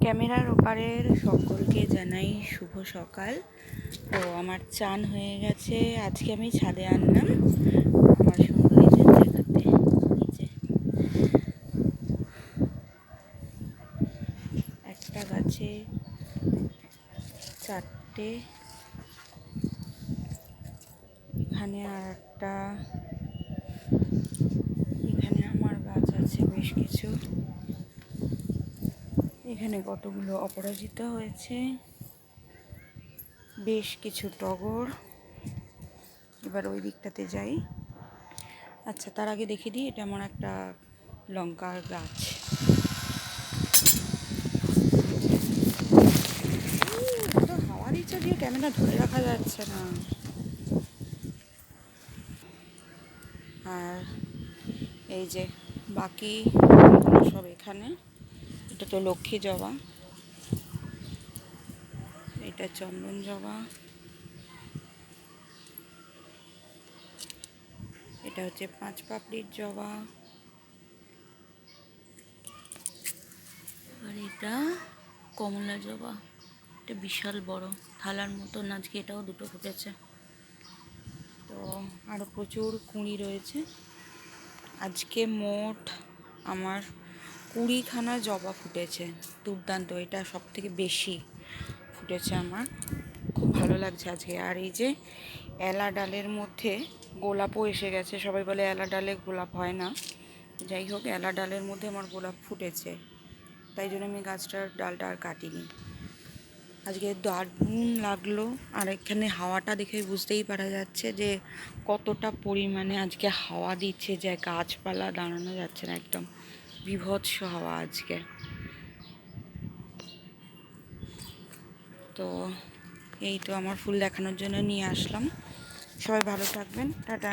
ক্যামেরার ওপারের সকলকে জানাই শুভ সকাল। তো আমার চান হয়ে গেছে। আজকে আমি ছাদে আনলাম আমার সুন্দরীদের দেখাতে। একটা গাছে 4টে, এখানে আর একটা, এখানে আমার গাছ আছে বেশ কিছু, এখানে কতগুলো অপরাজিতা হয়েছে, বেশ কিছু টগর। এবার ওই দিকটাতে যাই। আচ্ছা, তার আগে দেখিয়ে দিই, এটা আমার একটা লঙ্কার গাছ। হাওয়া দিচ্ছে দিয়ে ক্যামেরা ধরে রাখা যাচ্ছে না। আর এই যে বাকি সব এখানে। এটা তো লক্ষ্মী জবা, এটা চন্দন জবা, এটা হচ্ছে 5 পাপড়ির জবা, আর এটা কমলা জবা। এটা বিশাল বড় থালার মতন, আজকে এটাও 2টো ফুটেছে। তো আরও প্রচুর কুঁড়ি রয়েছে। আজকে মোট আমার 20খানা জবা ফুটেছে। দুর্দান্ত, এটা সব থেকে বেশি ফুটেছে আমার, খুব ভালো লাগছে আজকে। আর এই যে এলা ডালের মধ্যে গোলাপও এসে গেছে। সবাই বলে এলা ডালে গোলাপ হয় না, যাই হোক এলা ডালের মধ্যে আমার গোলাপ ফুটেছে, তাই জন্য আমি গাছটার ডালটা আর কাটিনি। আজকে দারুণ লাগলো। আর এখানে হাওয়াটা দেখে বুঝতেই পারা যাচ্ছে যে কতটা পরিমাণে আজকে হাওয়া দিচ্ছে, যে গাছপালা দাঁড়ানো যাচ্ছে না, একদম বীভৎস হাওয়া আজকে। তো এই তো আমার ফুল দেখানোর জন্য নিয়ে আসলাম। সবাই ভালো থাকবেন, টাটা।